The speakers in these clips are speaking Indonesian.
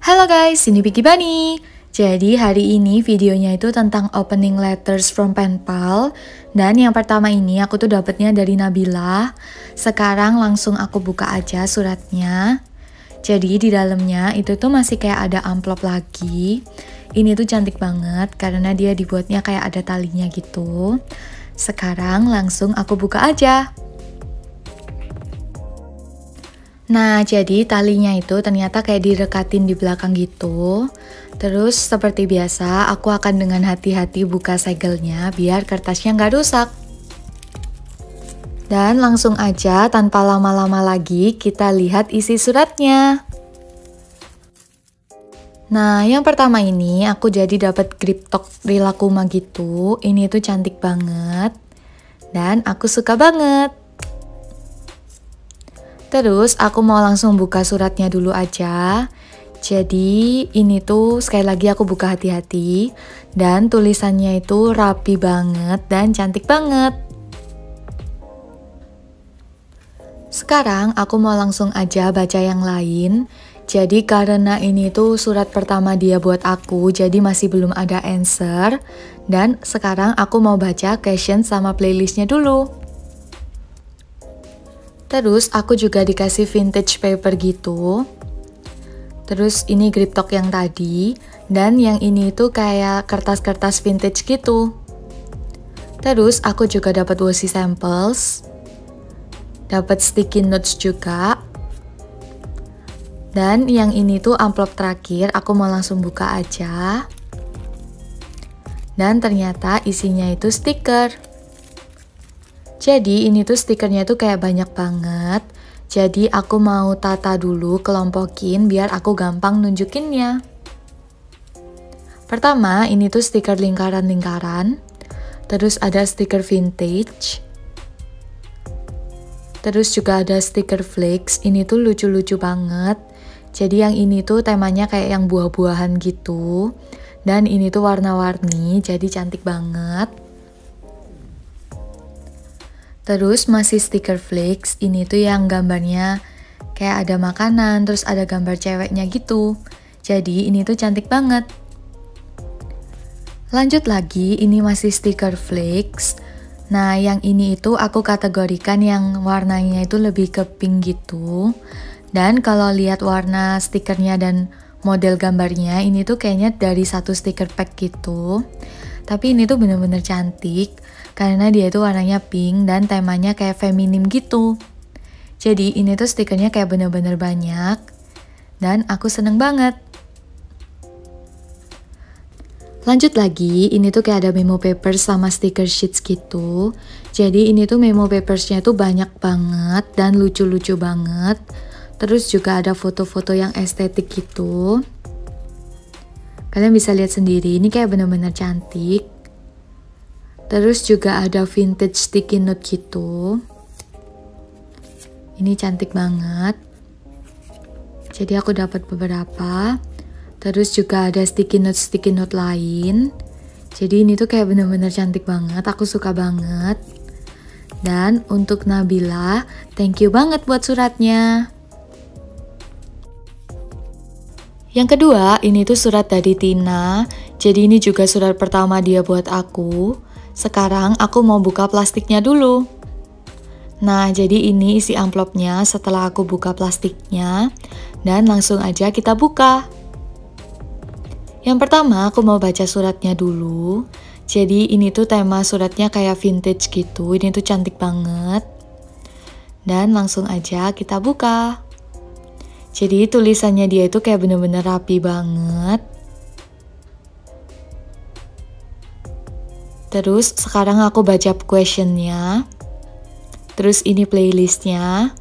Halo guys, ini Vicky Bunny. Jadi hari ini videonya itu tentang opening letters from pen pal. Dan yang pertama ini aku tuh dapetnya dari Nabila. Sekarang langsung aku buka aja suratnya. Jadi di dalamnya itu tuh masih kayak ada amplop lagi. Ini tuh cantik banget karena dia dibuatnya kayak ada talinya gitu. Sekarang langsung aku buka aja. Nah, jadi talinya itu ternyata kayak direkatin di belakang gitu. Terus seperti biasa, aku akan dengan hati-hati buka segelnya biar kertasnya nggak rusak. Dan langsung aja tanpa lama-lama lagi kita lihat isi suratnya. Nah, yang pertama ini aku jadi dapat Griptok Rilakkuma gitu. Ini tuh cantik banget. Dan aku suka banget. Terus aku mau langsung buka suratnya dulu aja. Jadi ini tuh sekali lagi aku buka hati-hati. Dan tulisannya itu rapi banget dan cantik banget. Sekarang aku mau langsung aja baca yang lain. Jadi karena ini tuh surat pertama dia buat aku, jadi masih belum ada answer. Dan sekarang aku mau baca question sama playlistnya dulu. Terus aku juga dikasih vintage paper gitu. Terus ini Griptok yang tadi. Dan yang ini tuh kayak kertas-kertas vintage gitu. Terus aku juga dapat washi samples. Dapat sticky notes juga. Dan yang ini tuh amplop terakhir. Aku mau langsung buka aja. Dan ternyata isinya itu stiker. Jadi ini tuh stikernya tuh kayak banyak banget. Jadi aku mau tata dulu, kelompokin biar aku gampang nunjukinnya. Pertama, ini tuh stiker lingkaran-lingkaran. Terus ada stiker vintage. Terus juga ada stiker flakes. Ini tuh lucu-lucu banget. Jadi yang ini tuh temanya kayak yang buah-buahan gitu. Dan ini tuh warna-warni, jadi cantik banget. Terus masih stiker flakes, ini tuh yang gambarnya kayak ada makanan, terus ada gambar ceweknya gitu. Jadi ini tuh cantik banget. Lanjut lagi, ini masih stiker flakes. Nah yang ini itu aku kategorikan yang warnanya itu lebih ke pink gitu. Dan kalau lihat warna stikernya dan model gambarnya, ini tuh kayaknya dari satu stiker pack gitu. Tapi ini tuh bener-bener cantik. Karena dia itu warnanya pink dan temanya kayak feminim gitu. Jadi ini tuh stikernya kayak bener-bener banyak. Dan aku seneng banget. Lanjut lagi, ini tuh kayak ada memo papers sama stiker sheets gitu. Jadi ini tuh memo papersnya tuh banyak banget dan lucu-lucu banget. Terus juga ada foto-foto yang estetik gitu. Kalian bisa lihat sendiri, ini kayak bener-bener cantik. Terus juga ada vintage sticky note gitu. Ini cantik banget. Jadi aku dapat beberapa. Terus juga ada sticky note lain. Jadi ini tuh kayak bener-bener cantik banget. Aku suka banget. Dan untuk Nabila, thank you banget buat suratnya. Yang kedua, ini tuh surat dari Tina. Jadi ini juga surat pertama dia buat aku. Sekarang aku mau buka plastiknya dulu. Nah, jadi ini isi amplopnya setelah aku buka plastiknya. Dan langsung aja kita buka. Yang pertama aku mau baca suratnya dulu. Jadi ini tuh tema suratnya kayak vintage gitu. Ini tuh cantik banget. Dan langsung aja kita buka. Jadi tulisannya dia itu kayak bener-bener rapi banget. Terus sekarang aku baca questionnya. Terus ini playlistnya.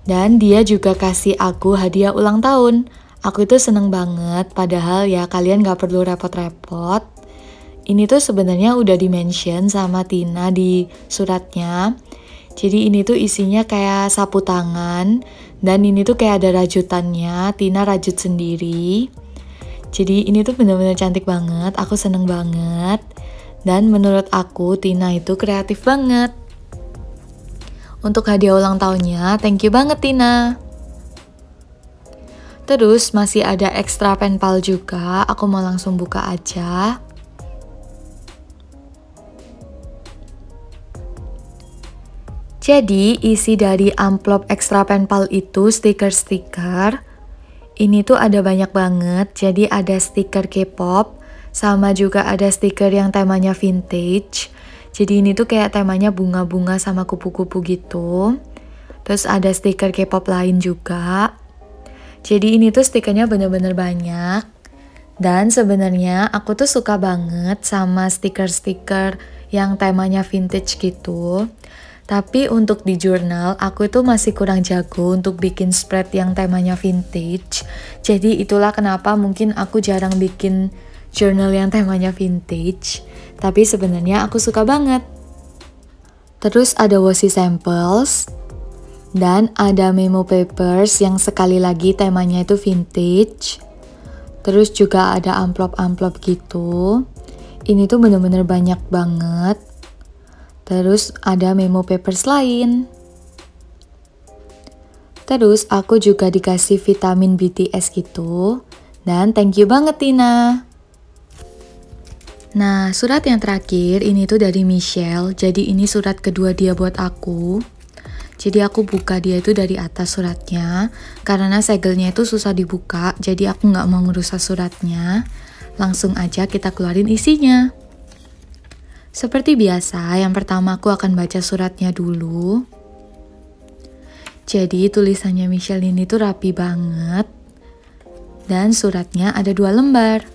Dan dia juga kasih aku hadiah ulang tahun. Aku itu seneng banget. Padahal ya kalian gak perlu repot-repot. Ini tuh sebenarnya udah di-mention sama Tina di suratnya. Jadi ini tuh isinya kayak sapu tangan. Dan ini tuh kayak ada rajutannya. Tina rajut sendiri. Jadi ini tuh bener-bener cantik banget, aku seneng banget. Dan menurut aku Tina itu kreatif banget. untuk hadiah ulang tahunnya. Thank you banget Tina. Terus masih ada ekstra penpal juga, aku mau langsung buka aja. Jadi isi dari amplop ekstra penpal itu stiker-stiker. Ini tuh ada banyak banget, jadi ada stiker K-pop, sama juga ada stiker yang temanya vintage. Jadi ini tuh kayak temanya bunga-bunga sama kupu-kupu gitu. Terus ada stiker K-pop lain juga. Jadi ini tuh stikernya bener-bener banyak. Dan sebenarnya aku tuh suka banget sama stiker-stiker yang temanya vintage gitu. Tapi untuk di jurnal, aku itu masih kurang jago untuk bikin spread yang temanya vintage. Jadi itulah kenapa mungkin aku jarang bikin jurnal yang temanya vintage. Tapi sebenarnya aku suka banget. Terus ada washi samples. Dan ada memo papers yang sekali lagi temanya itu vintage. Terus juga ada amplop-amplop gitu. Ini tuh bener-bener banyak banget. Terus ada memo papers lain. Terus aku juga dikasih vitamin BTS gitu. Dan thank you banget Tina. Nah, surat yang terakhir ini tuh dari Michelle. Jadi ini surat kedua dia buat aku. Jadi aku buka dia itu dari atas suratnya. Karena segelnya itu susah dibuka. Jadi aku nggak mau ngerusak suratnya. Langsung aja kita keluarin isinya. Seperti biasa, yang pertama aku akan baca suratnya dulu. Jadi tulisannya Michelle ini tuh rapi banget. Dan suratnya ada 2 lembar.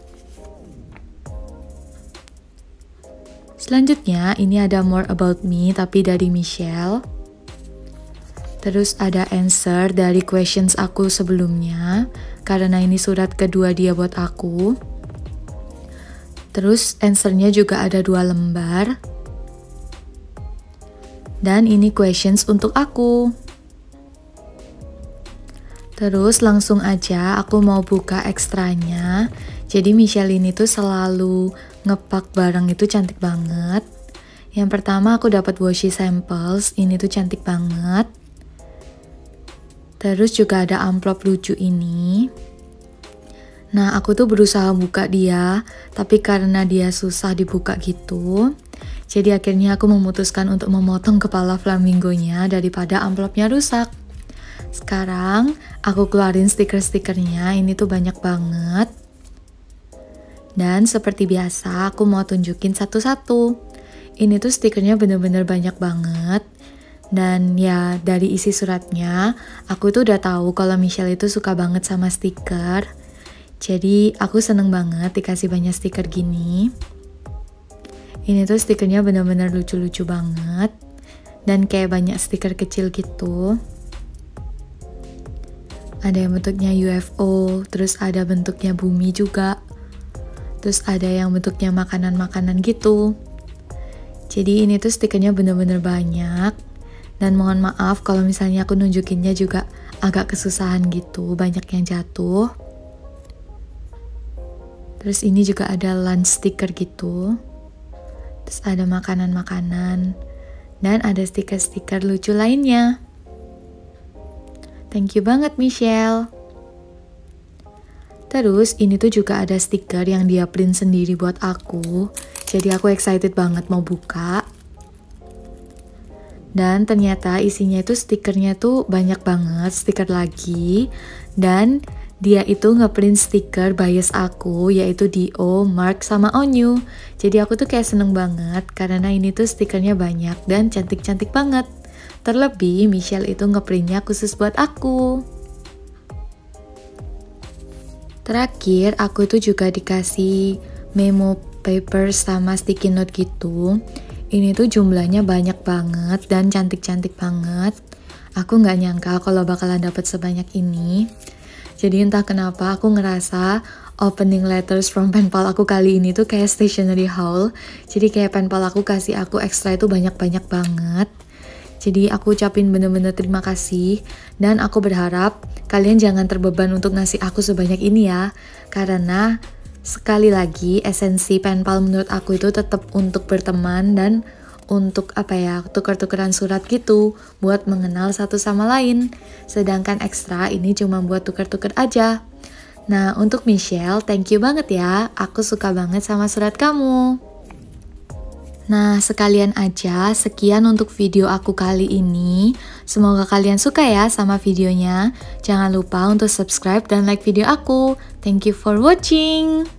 Selanjutnya ini ada more about me tapi dari Michelle. Terus ada answer dari questions aku sebelumnya. Karena ini surat kedua dia buat aku. Terus answernya juga ada 2 lembar. Dan ini questions untuk aku. Terus langsung aja aku mau buka ekstranya. Jadi Michelle ini tuh selalu ngepak barang itu cantik banget. Yang pertama aku dapat washi samples. Ini tuh cantik banget. Terus juga ada amplop lucu ini. Nah, aku tuh berusaha buka dia, tapi karena dia susah dibuka gitu, jadi akhirnya aku memutuskan untuk memotong kepala flamingonya daripada amplopnya rusak. Sekarang, aku keluarin stiker-stikernya, ini tuh banyak banget. Dan seperti biasa, aku mau tunjukin satu-satu. Ini tuh stikernya bener-bener banyak banget. Dan ya, dari isi suratnya, aku tuh udah tahu kalau Michelle itu suka banget sama stiker. Jadi aku seneng banget dikasih banyak stiker gini. Ini tuh stikernya bener-bener lucu-lucu banget. Dan kayak banyak stiker kecil gitu. Ada yang bentuknya UFO, terus ada bentuknya bumi juga. Terus ada yang bentuknya makanan-makanan gitu. Jadi ini tuh stikernya bener-bener banyak. Dan mohon maaf kalau misalnya aku nunjukinnya juga agak kesusahan gitu, banyak yang jatuh. Terus ini juga ada lunch stiker gitu. Terus ada makanan-makanan. Dan ada stiker-stiker lucu lainnya. Thank you banget Michelle. Terus ini tuh juga ada stiker yang dia print sendiri buat aku. Jadi aku excited banget mau buka. Dan ternyata isinya itu stikernya tuh banyak banget, stiker lagi. Dan dia itu ngeprint stiker bias aku, yaitu Dio, Mark, sama Onyu. Jadi aku tuh kayak seneng banget, karena ini tuh stikernya banyak dan cantik-cantik banget. Terlebih, Michelle itu ngeprintnya khusus buat aku. Terakhir, aku itu juga dikasih memo paper sama sticky note gitu. Ini tuh jumlahnya banyak banget dan cantik-cantik banget. Aku nggak nyangka kalau bakalan dapet sebanyak ini. Jadi entah kenapa aku ngerasa opening letters from penpal aku kali ini tuh kayak stationery haul. Jadi kayak penpal aku kasih aku ekstra itu banyak-banyak banget. Jadi aku ucapin bener-bener terima kasih. Dan aku berharap kalian jangan terbeban untuk ngasih aku sebanyak ini ya. Karena sekali lagi esensi penpal menurut aku itu tetap untuk berteman dan untuk tukar-tukaran surat gitu buat mengenal satu sama lain. Sedangkan ekstra ini cuma buat tukar-tukar aja. Nah, untuk Michelle, thank you banget ya. Aku suka banget sama surat kamu. Nah, sekalian aja, sekian untuk video aku kali ini. Semoga kalian suka ya sama videonya. Jangan lupa untuk subscribe dan like video aku. Thank you for watching.